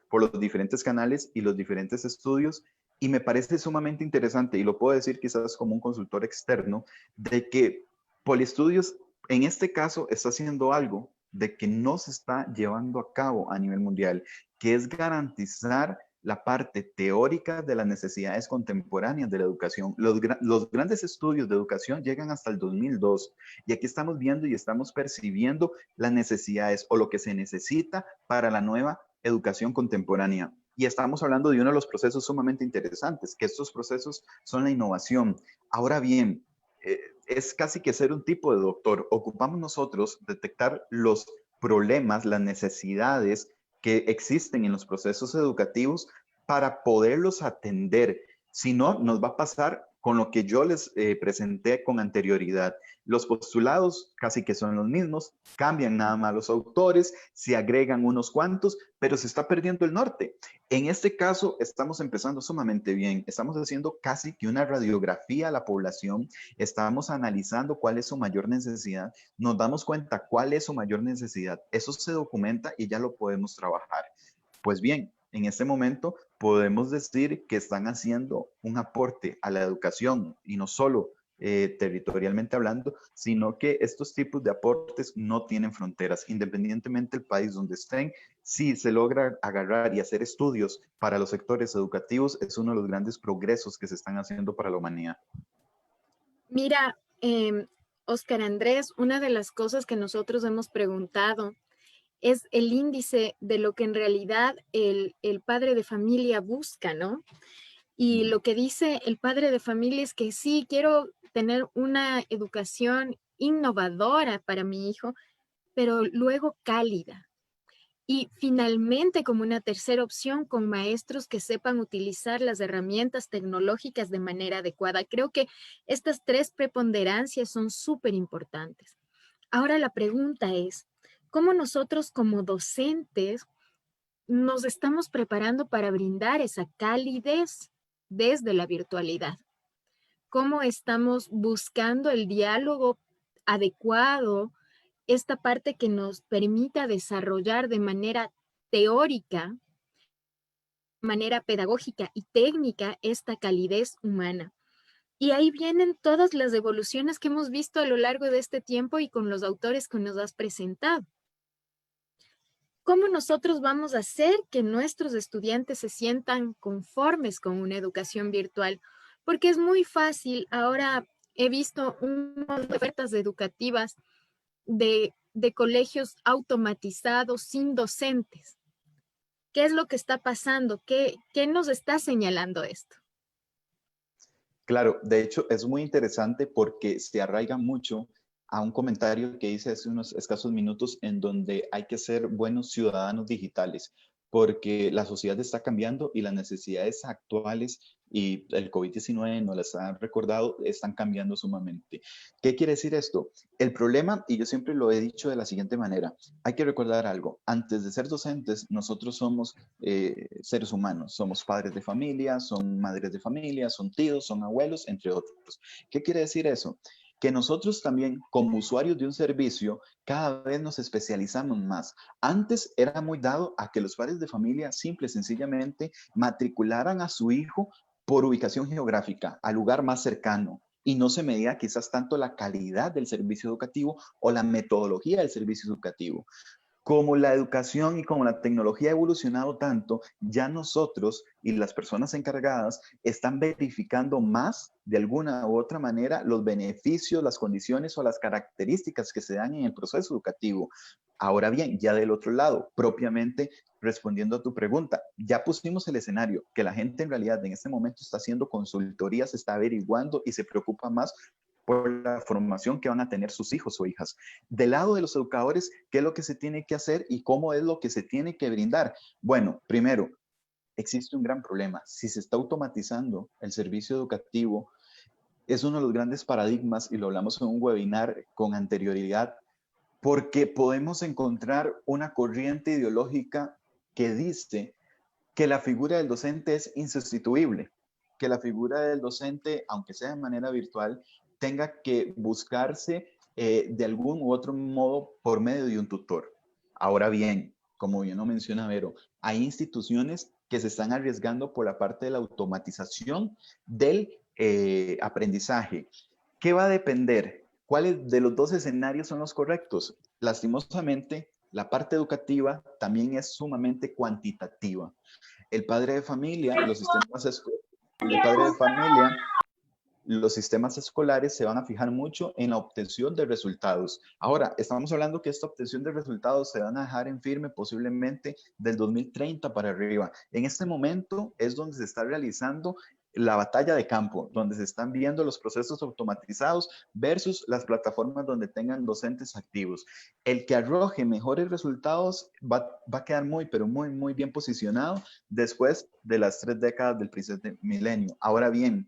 por los diferentes canales y los diferentes estudios. Y me parece sumamente interesante, y lo puedo decir quizás como un consultor externo, de que Poliestudios en este caso está haciendo algo de que no se está llevando a cabo a nivel mundial, que es garantizar la parte teórica de las necesidades contemporáneas de la educación. Los grandes estudios de educación llegan hasta el 2002 y aquí estamos viendo y estamos percibiendo las necesidades o lo que se necesita para la nueva educación contemporánea. Y estamos hablando de uno de los procesos sumamente interesantes, que estos procesos son la innovación. Ahora bien, es casi que ser un tipo de doctor. Ocupamos nosotros detectar los problemas, las necesidades que existen en los procesos educativos para poderlos atender. Si no, nos va a pasar con lo que yo les presenté con anterioridad. Los postulados casi que son los mismos, cambian nada más los autores, se agregan unos cuantos, pero se está perdiendo el norte. En este caso, estamos empezando sumamente bien. Estamos haciendo casi que una radiografía a la población, estamos analizando cuál es su mayor necesidad, nos damos cuenta cuál es su mayor necesidad. Eso se documenta y ya lo podemos trabajar. Pues bien, en este momento podemos decir que están haciendo un aporte a la educación y no solo territorialmente hablando, sino que estos tipos de aportes no tienen fronteras, independientemente del país donde estén. Si se logra agarrar y hacer estudios para los sectores educativos, es uno de los grandes progresos que se están haciendo para la humanidad. Mira, Oscar Andrés, una de las cosas que nosotros hemos preguntado es el índice de lo que en realidad el padre de familia busca, ¿no? Y lo que dice el padre de familia es que sí, quiero tener una educación innovadora para mi hijo, pero luego cálida. Y finalmente, como una tercera opción, con maestros que sepan utilizar las herramientas tecnológicas de manera adecuada. Creo que estas tres preponderancias son súper importantes. Ahora la pregunta es, ¿cómo nosotros como docentes nos estamos preparando para brindar esa calidez desde la virtualidad? ¿Cómo estamos buscando el diálogo adecuado, esta parte que nos permita desarrollar de manera teórica, manera pedagógica y técnica esta calidez humana? Y ahí vienen todas las evoluciones que hemos visto a lo largo de este tiempo y con los autores que nos has presentado. ¿Cómo nosotros vamos a hacer que nuestros estudiantes se sientan conformes con una educación virtual? Porque es muy fácil ahora he visto un montón de ofertas educativas de colegios automatizados sin docentes. ¿Qué es lo que está pasando? ¿Qué nos está señalando esto? Claro, de hecho es muy interesante porque se arraiga mucho a un comentario que hice hace unos escasos minutos en donde hay que ser buenos ciudadanos digitales, porque la sociedad está cambiando y las necesidades actuales y el COVID-19 nos las han recordado, están cambiando sumamente. ¿Qué quiere decir esto? El problema, y yo siempre lo he dicho de la siguiente manera, hay que recordar algo, antes de ser docentes, nosotros somos seres humanos, somos padres de familia, son madres de familia, son tíos, son abuelos, entre otros. ¿Qué quiere decir eso? Que nosotros también, como usuarios de un servicio, cada vez nos especializamos más. Antes era muy dado a que los padres de familia simple y sencillamente matricularan a su hijo por ubicación geográfica, al lugar más cercano, y no se medía quizás tanto la calidad del servicio educativo o la metodología del servicio educativo. Como la educación y como la tecnología ha evolucionado tanto, ya nosotros y las personas encargadas están verificando más de alguna u otra manera los beneficios, las condiciones o las características que se dan en el proceso educativo. Ahora bien, ya del otro lado, propiamente respondiendo a tu pregunta, ya pusimos el escenario que la gente en realidad en este momento está haciendo consultorías, está averiguando y se preocupa más por la formación que van a tener sus hijos o hijas. Del lado de los educadores, ¿qué es lo que se tiene que hacer y cómo es lo que se tiene que brindar? Bueno, primero, existe un gran problema. Si se está automatizando el servicio educativo, es uno de los grandes paradigmas, y lo hablamos en un webinar con anterioridad, porque podemos encontrar una corriente ideológica que dice que la figura del docente es insustituible, que la figura del docente, aunque sea de manera virtual, tenga que buscarse de algún u otro modo por medio de un tutor. Ahora bien, como bien lo menciona Vero, hay instituciones que se están arriesgando por la parte de la automatización del aprendizaje. ¿Qué va a depender? ¿Cuáles de los dos escenarios son los correctos? Lastimosamente, la parte educativa también es sumamente cuantitativa. El padre de familia, el padre de familia, los sistemas escolares se van a fijar mucho en la obtención de resultados. Ahora, estamos hablando que esta obtención de resultados se van a dejar en firme posiblemente del 2030 para arriba. En este momento es donde se está realizando la batalla de campo, donde se están viendo los procesos automatizados versus las plataformas donde tengan docentes activos. El que arroje mejores resultados va a quedar muy, pero muy, muy bien posicionado después de las 3 décadas del presente milenio. Ahora bien,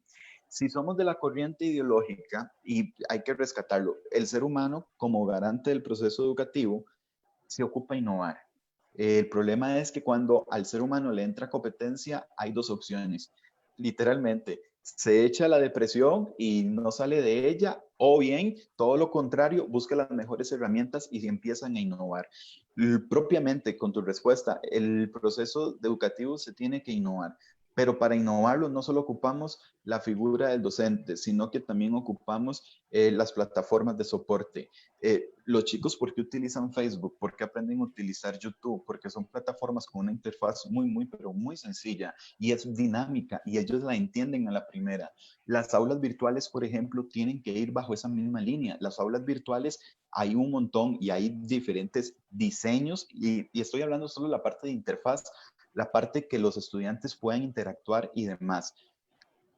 si somos de la corriente ideológica, y hay que rescatarlo, el ser humano como garante del proceso educativo se ocupa a innovar. El problema es que cuando al ser humano le entra competencia, hay dos opciones. Literalmente, se echa a la depresión y no sale de ella, o bien, todo lo contrario, busca las mejores herramientas y empiezan a innovar. Propiamente, con tu respuesta, el proceso educativo se tiene que innovar. Pero para innovarlo no solo ocupamos la figura del docente, sino que también ocupamos las plataformas de soporte. Los chicos, ¿por qué utilizan Facebook? ¿Por qué aprenden a utilizar YouTube? Porque son plataformas con una interfaz muy, muy, pero muy sencilla y es dinámica y ellos la entienden a la primera. Las aulas virtuales, por ejemplo, tienen que ir bajo esa misma línea. Las aulas virtuales hay un montón y hay diferentes diseños y estoy hablando solo de la parte de interfaz, la parte que los estudiantes puedan interactuar y demás.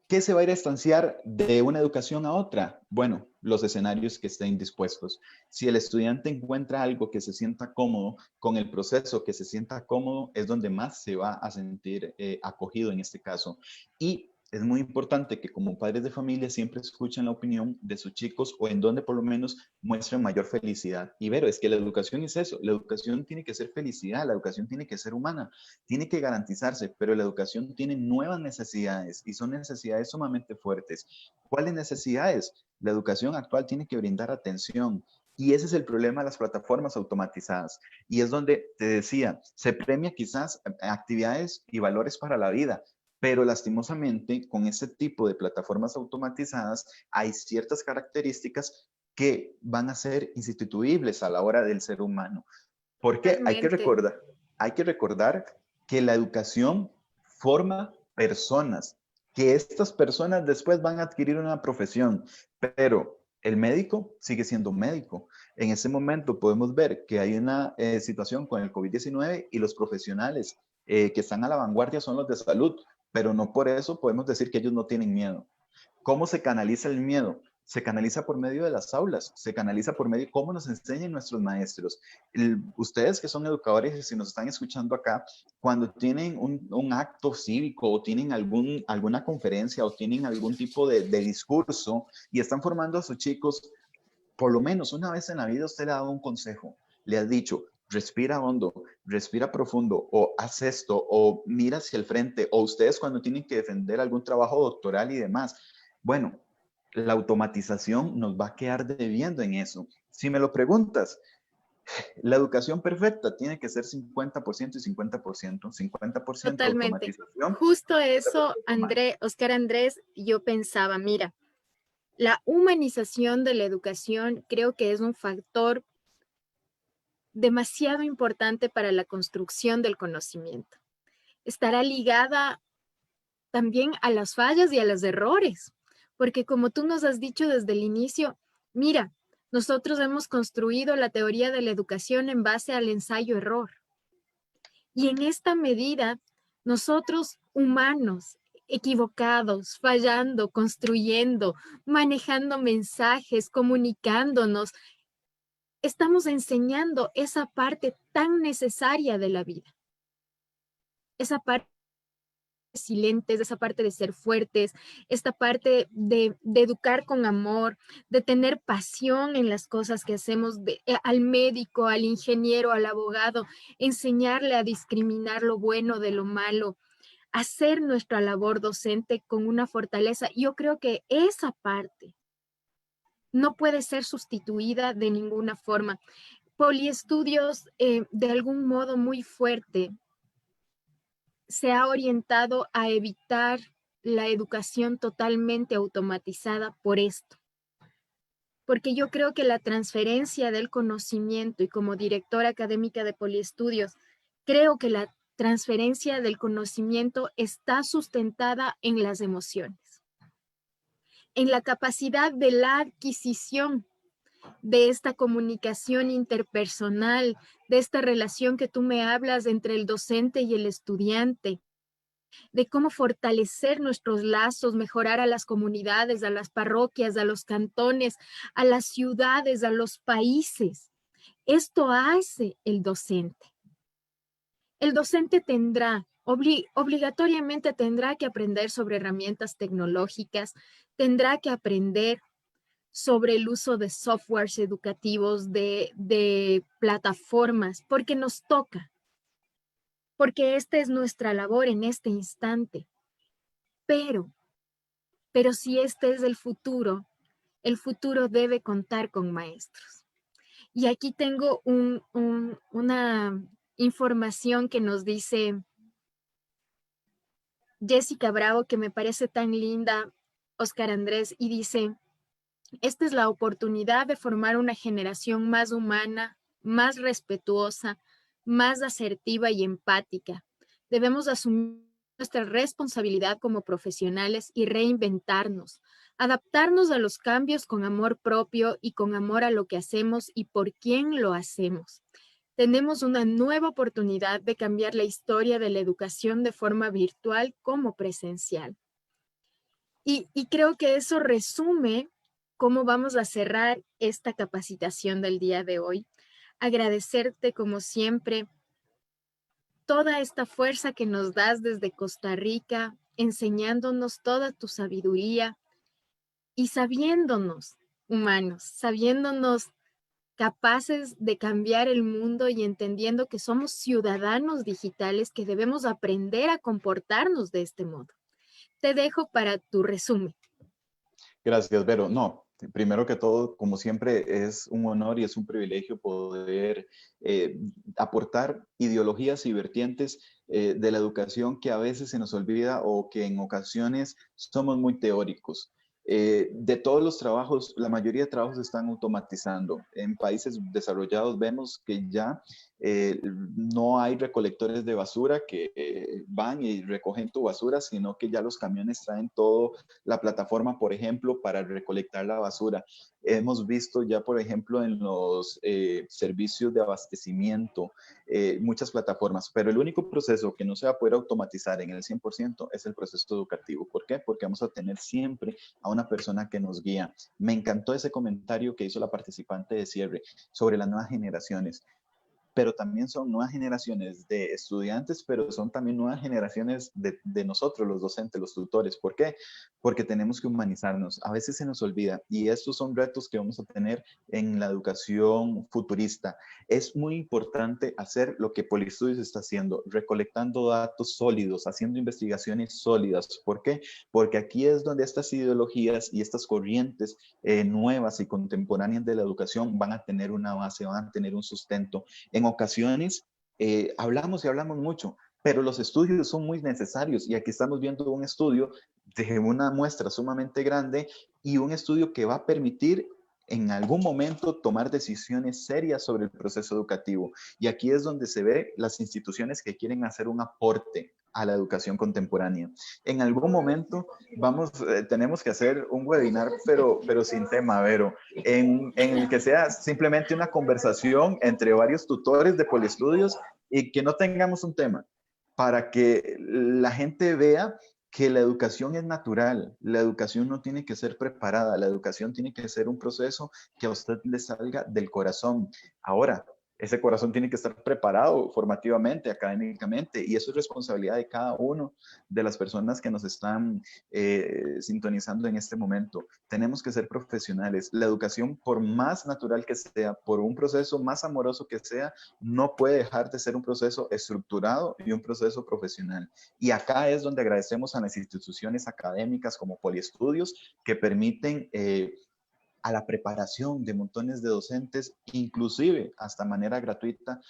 ¿Qué se va a ir a estanciar de una educación a otra? Bueno, los escenarios que estén dispuestos. Si el estudiante encuentra algo que se sienta cómodo con el proceso, que se sienta cómodo, es donde más se va a sentir acogido en este caso. Y es muy importante que como padres de familia siempre escuchen la opinión de sus chicos o en donde por lo menos muestren mayor felicidad. Y Vero, es que la educación es eso, la educación tiene que ser felicidad, la educación tiene que ser humana, tiene que garantizarse, pero la educación tiene nuevas necesidades y son necesidades sumamente fuertes. ¿Cuáles necesidades? La educación actual tiene que brindar atención. Y ese es el problema de las plataformas automatizadas. Y es donde te decía, se premia quizás actividades y valores para la vida, pero lastimosamente con ese tipo de plataformas automatizadas hay ciertas características que van a ser insustituibles a la hora del ser humano. ¿Por qué? Totalmente. Hay que recordar que la educación forma personas. que estas personas después van a adquirir una profesión, pero el médico sigue siendo médico. En ese momento podemos ver que hay una situación con el COVID-19 y los profesionales que están a la vanguardia son los de salud, pero no por eso podemos decir que ellos no tienen miedo. ¿Cómo se canaliza el miedo? Se canaliza por medio de las aulas, se canaliza por medio de cómo nos enseñan nuestros maestros. Ustedes que son educadores y si nos están escuchando acá, cuando tienen un acto cívico o tienen alguna conferencia o tienen algún tipo de discurso y están formando a sus chicos, por lo menos una vez en la vida usted le ha dado un consejo, le ha dicho, respira hondo, respira profundo, o haz esto, o mira hacia el frente, o ustedes cuando tienen que defender algún trabajo doctoral y demás. Bueno, la automatización nos va a quedar debiendo en eso. Si me lo preguntas, la educación perfecta tiene que ser 50% y 50%, 50% Totalmente. automatización, Justo 50% eso, humano. Oscar Andrés, yo pensaba, mira, la humanización de la educación creo que es un factor demasiado importante para la construcción del conocimiento. Estará ligada también a las fallas y a los errores, porque como tú nos has dicho desde el inicio, mira, nosotros hemos construido la teoría de la educación en base al ensayo-error. Y en esta medida, nosotros humanos, equivocados, fallando, construyendo, manejando mensajes, comunicándonos, estamos enseñando esa parte tan necesaria de la vida, esa parte resilientes, esa parte de ser fuertes, esta parte de educar con amor, de tener pasión en las cosas que hacemos, al médico, al ingeniero, al abogado, enseñarle a discriminar lo bueno de lo malo, hacer nuestra labor docente con una fortaleza. Yo creo que esa parte no puede ser sustituida de ninguna forma. Poliestudios, de algún modo muy fuerte, se ha orientado a evitar la educación totalmente automatizada por esto. Porque yo creo que la transferencia del conocimiento, y como directora académica de Poliestudios, creo que la transferencia del conocimiento está sustentada en las emociones, en la capacidad de la adquisición de esta comunicación interpersonal, de esta relación que tú me hablas entre el docente y el estudiante, de cómo fortalecer nuestros lazos, mejorar a las comunidades, a las parroquias, a los cantones, a las ciudades, a los países. Esto hace el docente. El docente tendrá, obligatoriamente tendrá que aprender sobre herramientas tecnológicas, tendrá que aprender sobre el uso de softwares educativos, de plataformas, porque nos toca, porque esta es nuestra labor en este instante. Pero si este es el futuro debe contar con maestros. Y aquí tengo una información que nos dice Jessica Bravo, que me parece tan linda, Oscar Andrés, y dice, esta es la oportunidad de formar una generación más humana, más respetuosa, más asertiva y empática. Debemos asumir nuestra responsabilidad como profesionales y reinventarnos, adaptarnos a los cambios con amor propio y con amor a lo que hacemos y por quién lo hacemos. Tenemos una nueva oportunidad de cambiar la historia de la educación de forma virtual como presencial. Y creo que eso resume cómo vamos a cerrar esta capacitación del día de hoy. Agradecerte como siempre toda esta fuerza que nos das desde Costa Rica, enseñándonos toda tu sabiduría y sabiéndonos humanos, sabiéndonos capaces de cambiar el mundo y entendiendo que somos ciudadanos digitales que debemos aprender a comportarnos de este modo. Te dejo para tu resumen. Gracias, Vero. No, primero que todo, como siempre, es un honor y es un privilegio poder aportar ideologías y vertientes de la educación que a veces se nos olvida o que en ocasiones somos muy teóricos. De todos los trabajos, la mayoría de trabajos se están automatizando. En países desarrollados vemos que ya no hay recolectores de basura que van y recogen tu basura, sino que ya los camiones traen toda la plataforma, por ejemplo, para recolectar la basura. Hemos visto ya, por ejemplo, en los servicios de abastecimiento, muchas plataformas, pero el único proceso que no se va a poder automatizar en el 100% es el proceso educativo. ¿Por qué? Porque vamos a tener siempre a una persona que nos guía. Me encantó ese comentario que hizo la participante de cierre sobre las nuevas generaciones, pero también son nuevas generaciones de estudiantes, pero son también nuevas generaciones de nosotros, los docentes, los tutores. ¿Por qué? Porque tenemos que humanizarnos. A veces se nos olvida y estos son retos que vamos a tener en la educación futurista. Es muy importante hacer lo que Poliestudios está haciendo, recolectando datos sólidos, haciendo investigaciones sólidas. ¿Por qué? Porque aquí es donde estas ideologías y estas corrientes nuevas y contemporáneas de la educación van a tener una base, van a tener un sustento. En ocasiones hablamos y hablamos mucho, pero los estudios son muy necesarios y aquí estamos viendo un estudio de una muestra sumamente grande y un estudio que va a permitir en algún momento tomar decisiones serias sobre el proceso educativo. Y aquí es donde se ve las instituciones que quieren hacer un aporte a la educación contemporánea. En algún momento tenemos que hacer un webinar, pero sin tema, Vero, en el que sea simplemente una conversación entre varios tutores de Poliestudios y que no tengamos un tema, para que la gente vea que la educación es natural, la educación no tiene que ser preparada, la educación tiene que ser un proceso que a usted le salga del corazón. Ahora, ese corazón tiene que estar preparado formativamente, académicamente, y eso es responsabilidad de cada uno de las personas que nos están sintonizando en este momento. Tenemos que ser profesionales. La educación, por más natural que sea, por un proceso más amoroso que sea, no puede dejar de ser un proceso estructurado y un proceso profesional. Y acá es donde agradecemos a las instituciones académicas como Poliestudios que permiten a la preparación de montones de docentes, inclusive hasta manera gratuita,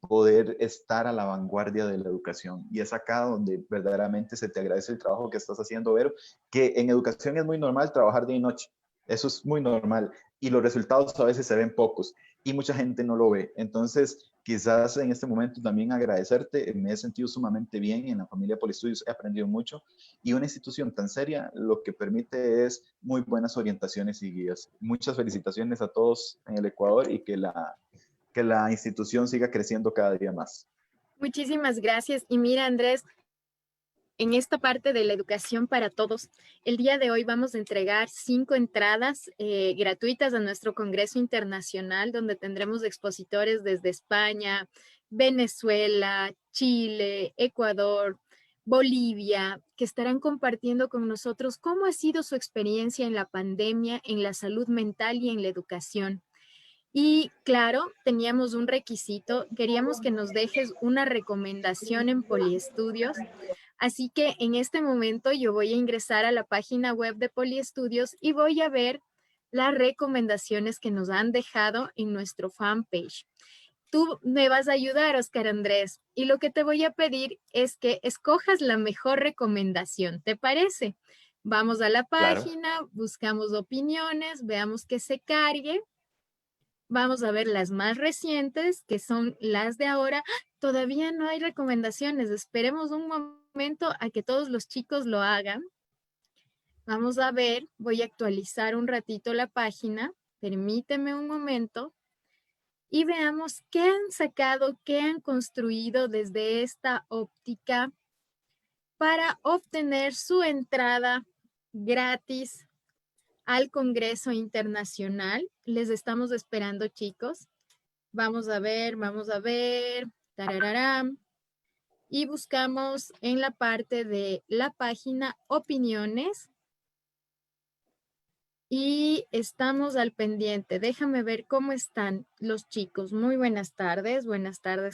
poder estar a la vanguardia de la educación. Y es acá donde verdaderamente se te agradece el trabajo que estás haciendo, Vero, que en educación es muy normal trabajar día y noche. Eso es muy normal. Y los resultados a veces se ven pocos y mucha gente no lo ve. Entonces, quizás en este momento también agradecerte. Me he sentido sumamente bien en la familia Poliestudios. He aprendido mucho y una institución tan seria lo que permite es muy buenas orientaciones y guías. Muchas felicitaciones a todos en el Ecuador y que la institución siga creciendo cada día más. Muchísimas gracias. Y mira, Andrés, en esta parte de la educación para todos, el día de hoy vamos a entregar 5 entradas gratuitas a nuestro Congreso Internacional, donde tendremos expositores desde España, Venezuela, Chile, Ecuador, Bolivia, que estarán compartiendo con nosotros cómo ha sido su experiencia en la pandemia, en la salud mental y en la educación. Y claro, teníamos un requisito, queríamos que nos dejes una recomendación en Poliestudios. Así que en este momento yo voy a ingresar a la página web de Poliestudios y voy a ver las recomendaciones que nos han dejado en nuestro fanpage. Tú me vas a ayudar, Oscar Andrés, y lo que te voy a pedir es que escojas la mejor recomendación, ¿te parece? Vamos a la Claro. página, buscamos opiniones, veamos que se cargue. Vamos a ver las más recientes, que son las de ahora. ¡Ah! Todavía no hay recomendaciones. Esperemos un momento a que todos los chicos lo hagan. Vamos a ver, voy a actualizar un ratito la página. Permíteme un momento y veamos qué han sacado, qué han construido desde esta óptica para obtener su entrada gratis al Congreso Internacional. Les estamos esperando, chicos. Vamos a ver, vamos a ver. Tarararán. Y buscamos en la parte de la página opiniones. Y estamos al pendiente. Déjame ver cómo están los chicos. Muy buenas tardes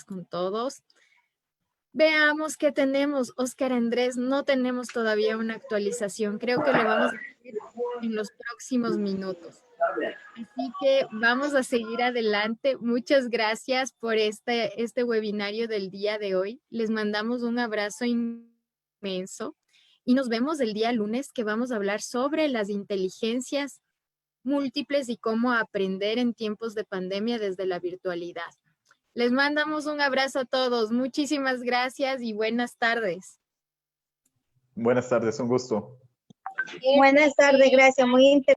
con todos. Veamos qué tenemos. Oscar Andrés, no tenemos todavía una actualización. Creo que lo vamos a hacer en los próximos minutos. Así que vamos a seguir adelante. Muchas gracias por este webinario del día de hoy. Les mandamos un abrazo inmenso y nos vemos el día lunes que vamos a hablar sobre las inteligencias múltiples y cómo aprender en tiempos de pandemia desde la virtualidad. Les mandamos un abrazo a todos. Muchísimas gracias y buenas tardes. Buenas tardes, un gusto. Buenas tardes, gracias. Muy interesante.